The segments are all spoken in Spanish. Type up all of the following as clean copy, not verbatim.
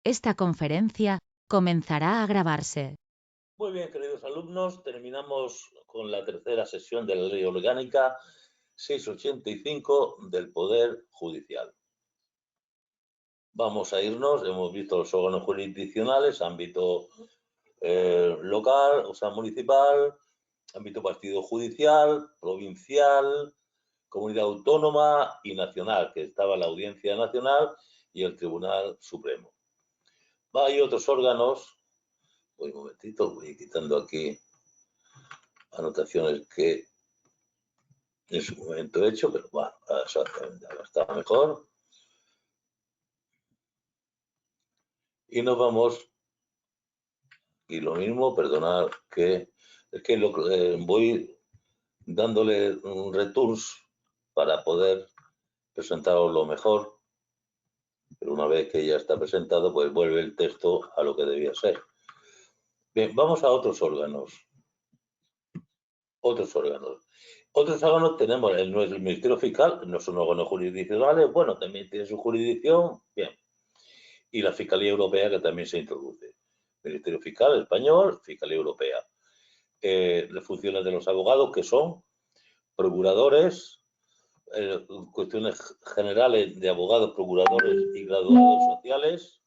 Esta conferencia comenzará a grabarse. Muy bien, queridos alumnos, terminamos con la tercera sesión de la Ley Orgánica 685 del Poder Judicial. Vamos a irnos, hemos visto los órganos jurisdiccionales, ámbito local, o sea, municipal, ámbito partido judicial, provincial, comunidad autónoma y nacional, que estaba la Audiencia Nacional y el Tribunal Supremo. Hay otros órganos. Un momentito, voy quitando aquí anotaciones que en su momento he hecho, pero bueno, exactamente, ahora está mejor. Y nos vamos, y lo mismo, perdonad que es que voy dándole un returns para poder presentaros lo mejor, pero una vez que ya está presentado, pues vuelve el texto a lo que debía ser. Bien, vamos a otros órganos. Otros órganos tenemos el Ministerio Fiscal, no son órganos jurisdiccionales, bueno, también tiene su jurisdicción, bien. Y la Fiscalía Europea, que también se introduce. Ministerio Fiscal español, Fiscalía Europea. Las funciones de los abogados, que son procuradores, cuestiones generales de abogados, procuradores y graduados sociales.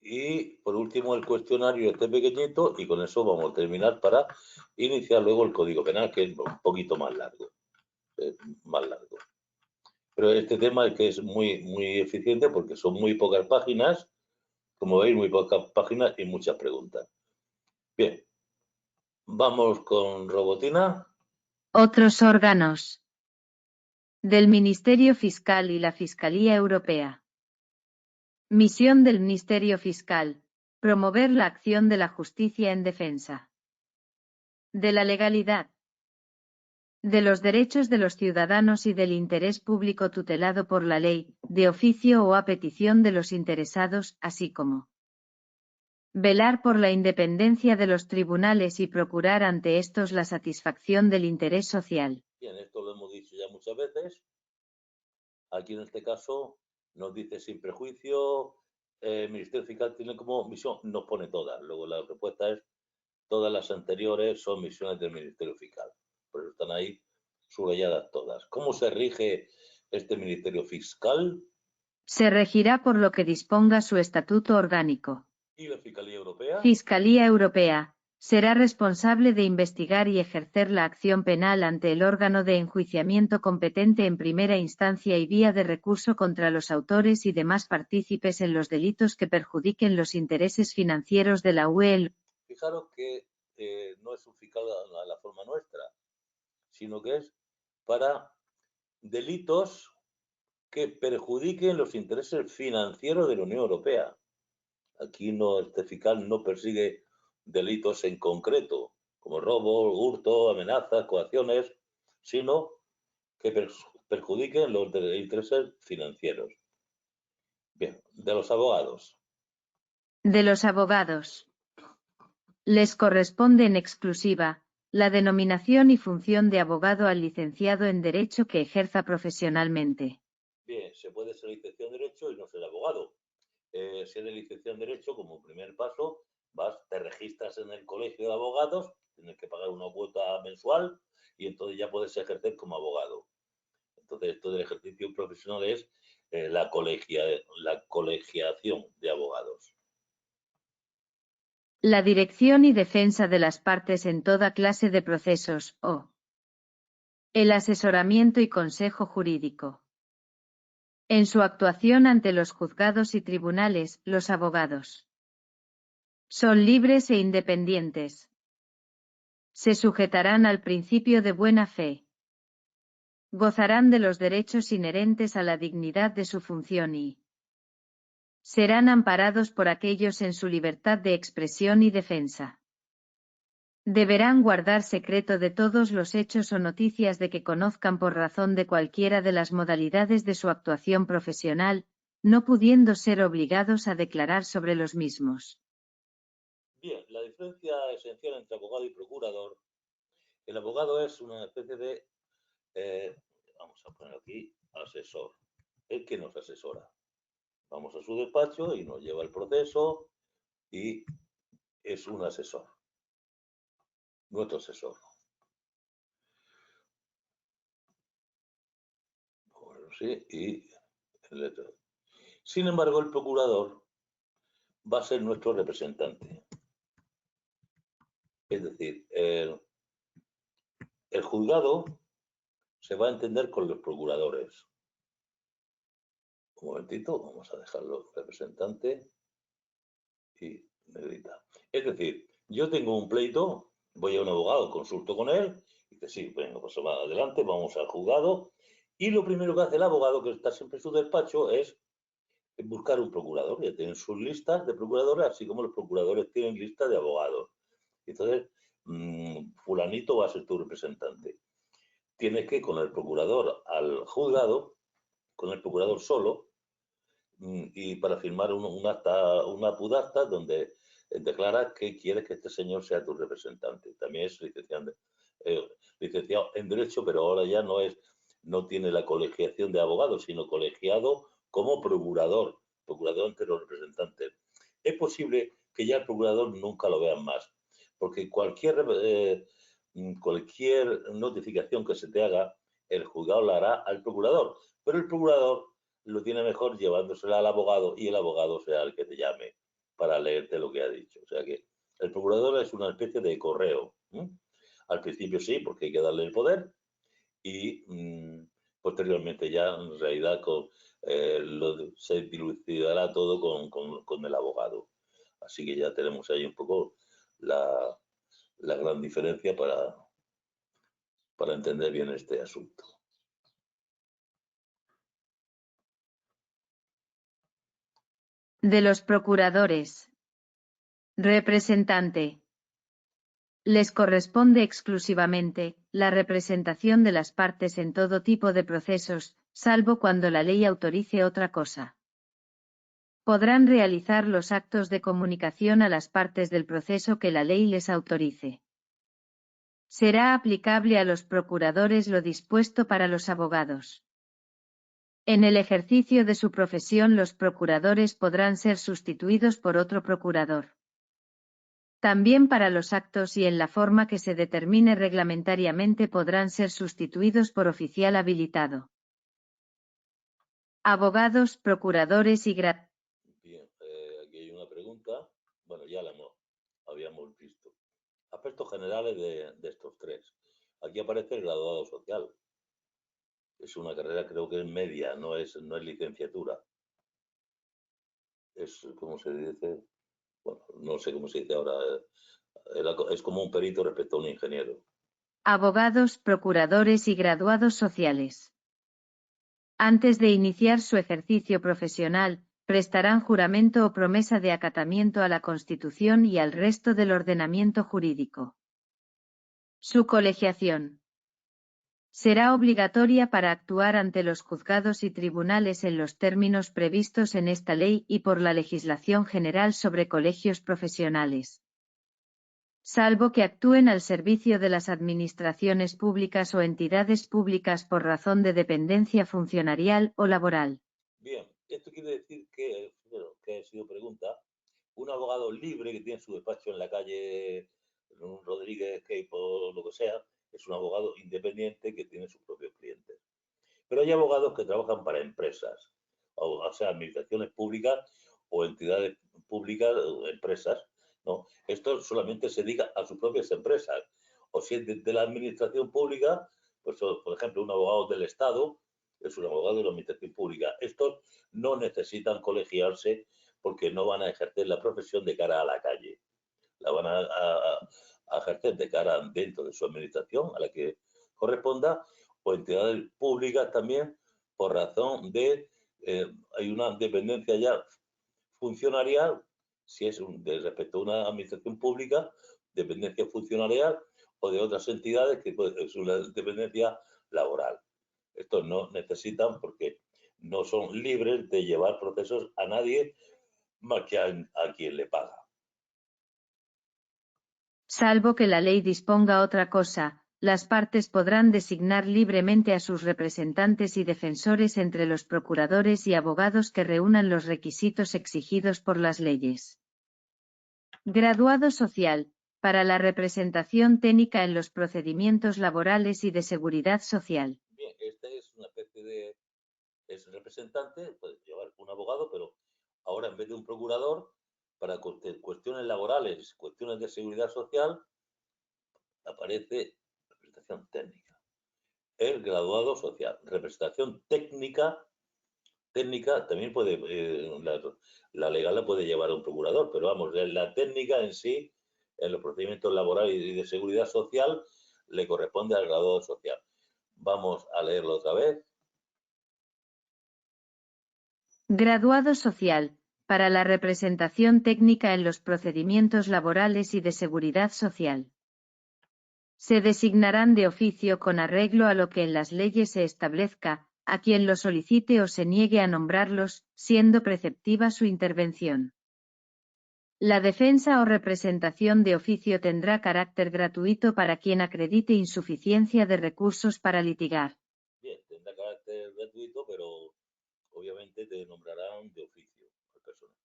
Y por último el cuestionario este pequeñito, y con eso vamos a terminar para iniciar luego el Código Penal, que es un poquito más largo. Pero este tema es que es muy eficiente porque son muy pocas páginas, como veis, muy pocas páginas y muchas preguntas. Bien, vamos con Robotina. Otros órganos del Ministerio Fiscal y la Fiscalía Europea. Misión del Ministerio Fiscal: promover la acción de la justicia en defensa de la legalidad, de los derechos de los ciudadanos y del interés público tutelado por la ley, de oficio o a petición de los interesados, así como velar por la independencia de los tribunales y procurar ante estos la satisfacción del interés social. Bien, esto lo hemos dicho ya muchas veces. Aquí en este caso nos dice sin prejuicio, el Ministerio Fiscal tiene como misión, nos pone todas. Luego la respuesta es, todas las anteriores son misiones del Ministerio Fiscal. Por eso están ahí subrayadas todas. ¿Cómo se rige este Ministerio Fiscal? Se regirá por lo que disponga su estatuto orgánico. ¿Y la Fiscalía Europea? Fiscalía Europea será responsable de investigar y ejercer la acción penal ante el órgano de enjuiciamiento competente en primera instancia y vía de recurso contra los autores y demás partícipes en los delitos que perjudiquen los intereses financieros de la UE. Fijaros que no es un fiscal a la forma nuestra, sino que es para delitos que perjudiquen los intereses financieros de la Unión Europea. Aquí no, este fiscal no persigue delitos en concreto, como robo, hurto, amenazas, coacciones, sino que perjudiquen los intereses financieros. Bien, de los abogados. De los abogados. Les corresponde en exclusiva la denominación y función de abogado al licenciado en Derecho que ejerza profesionalmente. Bien, se puede ser licenciado en Derecho y no ser abogado. Si eres licenciado en Derecho, como primer paso, te registras en el colegio de abogados, tienes que pagar una cuota mensual y entonces ya puedes ejercer como abogado. Entonces, esto del ejercicio profesional es la colegiación de abogados. La dirección y defensa de las partes en toda clase de procesos, o el asesoramiento y consejo jurídico. En su actuación ante los juzgados y tribunales, los abogados son libres e independientes. Se sujetarán al principio de buena fe. Gozarán de los derechos inherentes a la dignidad de su función y serán amparados por aquellos en su libertad de expresión y defensa. Deberán guardar secreto de todos los hechos o noticias de que conozcan por razón de cualquiera de las modalidades de su actuación profesional, no pudiendo ser obligados a declarar sobre los mismos. Bien, la diferencia esencial entre abogado y procurador. El abogado es una especie de, vamos a poner aquí, asesor. el que nos asesora. Vamos a su despacho y nos lleva el proceso y es un asesor, nuestro asesor. Bueno, sí, y sin embargo, el procurador va a ser nuestro representante. Es decir, el juzgado se va a entender con los procuradores. Un momentito, vamos a dejarlo representante y negrita. Es decir, yo tengo un pleito, voy a un abogado, consulto con él, y dice, sí, venga, pues va adelante, vamos al juzgado, y lo primero que hace el abogado, que está siempre en su despacho, es buscar un procurador. Ya tienen sus listas de procuradores, así como los procuradores tienen lista de abogados. Entonces, fulanito va a ser tu representante. Tienes que ir con el procurador al juzgado, con el procurador solo, y para firmar un acta, una pudacta donde declaras que quieres que este señor sea tu representante. También es licenciado en Derecho, pero ahora ya no tiene la colegiación de abogados, sino colegiado como procurador ante los representantes. Es posible que ya el procurador nunca lo vean más, porque cualquier notificación que se te haga, el juzgado la hará al procurador, pero el procurador lo tiene mejor llevándosela al abogado y el abogado sea el que te llame para leerte lo que ha dicho. O sea que el procurador es una especie de correo. Al principio sí, porque hay que darle el poder y posteriormente ya en realidad se dilucidará todo con el abogado. Así que ya tenemos ahí un poco la gran diferencia para entender bien este asunto. De los procuradores. Representante. Les corresponde exclusivamente la representación de las partes en todo tipo de procesos, salvo cuando la ley autorice otra cosa. Podrán realizar los actos de comunicación a las partes del proceso que la ley les autorice. Será aplicable a los procuradores lo dispuesto para los abogados. En el ejercicio de su profesión los procuradores podrán ser sustituidos por otro procurador. También para los actos y en la forma que se determine reglamentariamente podrán ser sustituidos por oficial habilitado. Abogados, procuradores y Bien, aquí hay una pregunta. Bueno, ya la habíamos visto. Aspectos generales de estos tres. Aquí aparece el graduado social. Es una carrera, creo que es media, no es licenciatura. Es, ¿cómo se dice? Bueno, no sé cómo se dice ahora. Es como un perito respecto a un ingeniero. Abogados, procuradores y graduados sociales. Antes de iniciar su ejercicio profesional, prestarán juramento o promesa de acatamiento a la Constitución y al resto del ordenamiento jurídico. Su colegiación será obligatoria para actuar ante los juzgados y tribunales en los términos previstos en esta ley y por la legislación general sobre colegios profesionales. Salvo que actúen al servicio de las administraciones públicas o entidades públicas por razón de dependencia funcionarial o laboral. Bien, esto quiere decir que ha sido pregunta, un abogado libre que tiene su despacho en la calle Rodríguez, Cape o lo que sea, es un abogado independiente que tiene sus propios clientes. Pero hay abogados que trabajan para empresas, o sea, administraciones públicas o entidades públicas o empresas, ¿no? Esto solamente se dedica a sus propias empresas. O si es de la administración pública, pues por ejemplo, un abogado del Estado es un abogado de la administración pública. Estos no necesitan colegiarse porque no van a ejercer la profesión de cara a la calle. La van a ejercer de cara dentro de su administración a la que corresponda, o entidades públicas también, por razón de hay una dependencia ya funcionarial, si es respecto a una administración pública, dependencia funcionarial, o de otras entidades que es una dependencia laboral. Estos no necesitan porque no son libres de llevar procesos a nadie más que a quien le paga. Salvo que la ley disponga otra cosa, las partes podrán designar libremente a sus representantes y defensores entre los procuradores y abogados que reúnan los requisitos exigidos por las leyes. Graduado social, para la representación técnica en los procedimientos laborales y de seguridad social. Bien, este es una especie de representante, puede llevar un abogado, pero ahora en vez de un procurador, para cuestiones laborales, cuestiones de seguridad social, aparece representación técnica. El graduado social. Representación técnica también puede, la legal la puede llevar a un procurador, pero vamos, la técnica en sí, en los procedimientos laborales y de seguridad social, le corresponde al graduado social. Vamos a leerlo otra vez. Graduado social, para la representación técnica en los procedimientos laborales y de seguridad social. Se designarán de oficio con arreglo a lo que en las leyes se establezca, a quien lo solicite o se niegue a nombrarlos, siendo preceptiva su intervención. La defensa o representación de oficio tendrá carácter gratuito para quien acredite insuficiencia de recursos para litigar. Bien, tendrá carácter gratuito, pero obviamente te nombrarán de oficio al personal.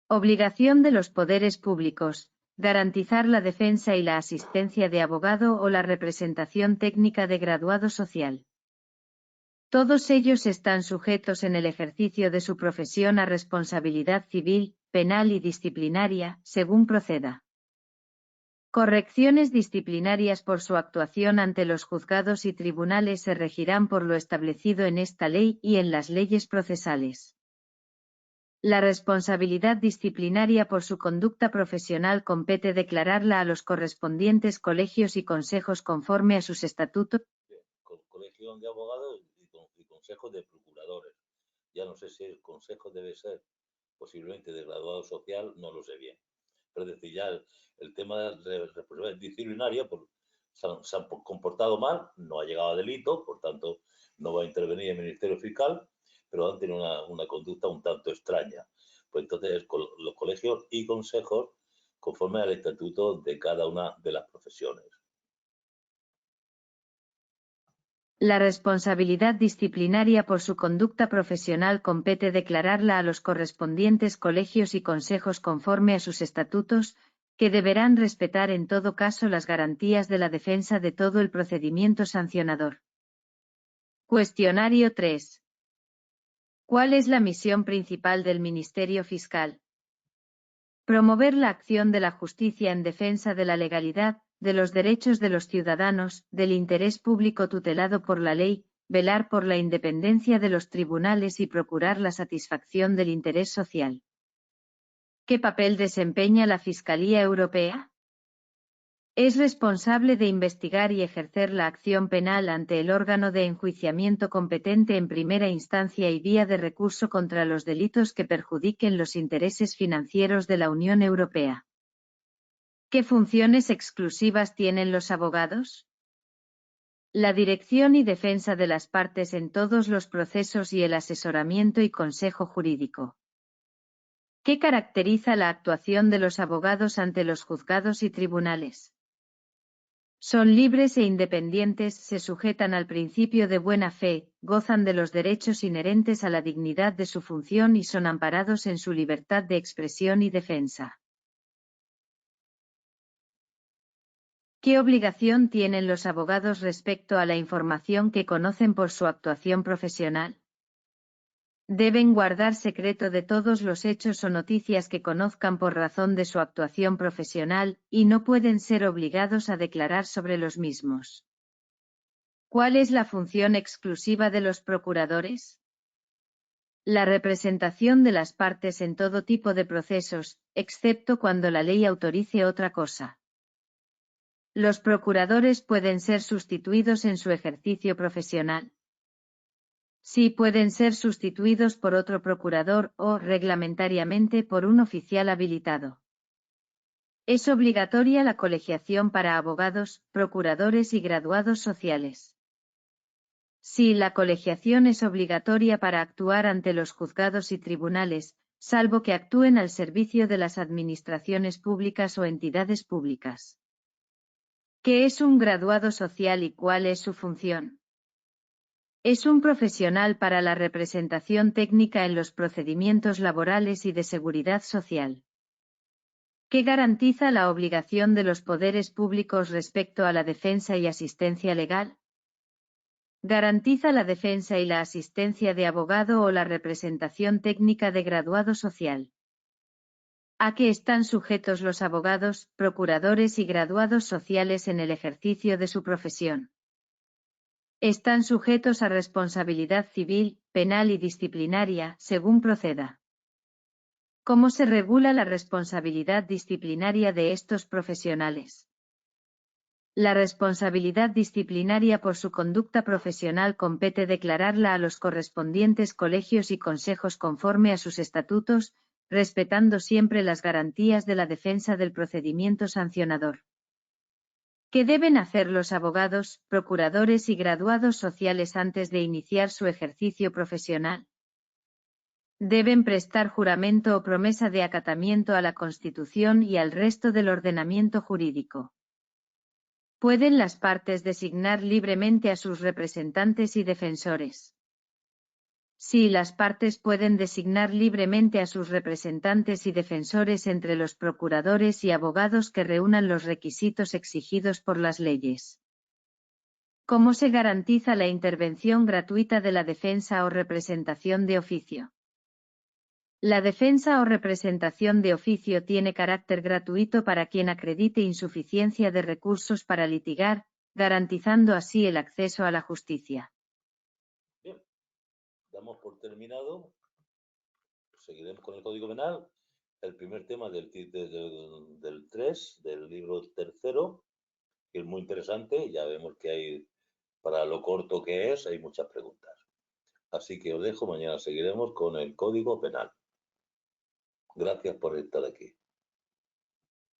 Obligación de los poderes públicos. Garantizar la defensa y la asistencia de abogado o la representación técnica de graduado social. Todos ellos están sujetos en el ejercicio de su profesión a responsabilidad civil, penal y disciplinaria, según proceda. Correcciones disciplinarias por su actuación ante los juzgados y tribunales se regirán por lo establecido en esta ley y en las leyes procesales. La responsabilidad disciplinaria por su conducta profesional compete declararla a los correspondientes colegios y consejos conforme a sus estatutos. Colegio de abogados y consejo de procuradores. Ya no sé si el consejo debe ser posiblemente de graduado social, no lo sé bien. Pero es decir, ya el tema de responsabilidad disciplinaria se han comportado mal, no ha llegado a delito, por tanto no va a intervenir el Ministerio Fiscal, pero han tenido una conducta un tanto extraña. Pues entonces los colegios y consejos conforme al estatuto de cada una de las profesiones. La responsabilidad disciplinaria por su conducta profesional compete declararla a los correspondientes colegios y consejos conforme a sus estatutos, que deberán respetar en todo caso las garantías de la defensa de todo el procedimiento sancionador. Cuestionario 3. ¿Cuál es la misión principal del Ministerio Fiscal? Promover la acción de la justicia en defensa de la legalidad, de los derechos de los ciudadanos, del interés público tutelado por la ley, velar por la independencia de los tribunales y procurar la satisfacción del interés social. ¿Qué papel desempeña la Fiscalía Europea? Es responsable de investigar y ejercer la acción penal ante el órgano de enjuiciamiento competente en primera instancia y vía de recurso contra los delitos que perjudiquen los intereses financieros de la Unión Europea. ¿Qué funciones exclusivas tienen los abogados? La dirección y defensa de las partes en todos los procesos y el asesoramiento y consejo jurídico. ¿Qué caracteriza la actuación de los abogados ante los juzgados y tribunales? Son libres e independientes, se sujetan al principio de buena fe, gozan de los derechos inherentes a la dignidad de su función y son amparados en su libertad de expresión y defensa. ¿Qué obligación tienen los abogados respecto a la información que conocen por su actuación profesional? Deben guardar secreto de todos los hechos o noticias que conozcan por razón de su actuación profesional, y no pueden ser obligados a declarar sobre los mismos. ¿Cuál es la función exclusiva de los procuradores? La representación de las partes en todo tipo de procesos, excepto cuando la ley autorice otra cosa. Los procuradores pueden ser sustituidos en su ejercicio profesional. Sí, pueden ser sustituidos por otro procurador o, reglamentariamente, por un oficial habilitado. Es obligatoria la colegiación para abogados, procuradores y graduados sociales. Sí, la colegiación es obligatoria para actuar ante los juzgados y tribunales, salvo que actúen al servicio de las administraciones públicas o entidades públicas. ¿Qué es un graduado social y cuál es su función? Es un profesional para la representación técnica en los procedimientos laborales y de seguridad social, que garantiza la obligación de los poderes públicos respecto a la defensa y asistencia legal. Garantiza la defensa y la asistencia de abogado o la representación técnica de graduado social. ¿A qué están sujetos los abogados, procuradores y graduados sociales en el ejercicio de su profesión? Están sujetos a responsabilidad civil, penal y disciplinaria, según proceda. ¿Cómo se regula la responsabilidad disciplinaria de estos profesionales? La responsabilidad disciplinaria por su conducta profesional compete declararla a los correspondientes colegios y consejos conforme a sus estatutos, respetando siempre las garantías de la defensa del procedimiento sancionador. ¿Qué deben hacer los abogados, procuradores y graduados sociales antes de iniciar su ejercicio profesional? Deben prestar juramento o promesa de acatamiento a la Constitución y al resto del ordenamiento jurídico. ¿Pueden las partes designar libremente a sus representantes y defensores? Sí, las partes pueden designar libremente a sus representantes y defensores entre los procuradores y abogados que reúnan los requisitos exigidos por las leyes. ¿Cómo se garantiza la intervención gratuita de la defensa o representación de oficio? La defensa o representación de oficio tiene carácter gratuito para quien acredite insuficiencia de recursos para litigar, garantizando así el acceso a la justicia. Bien, damos por terminado. Seguiremos con el Código Penal. El primer tema del 3, del libro tercero, que es muy interesante. Ya vemos que hay, para lo corto que es, hay muchas preguntas. Así que os dejo, mañana seguiremos con el Código Penal. Gracias por estar aquí.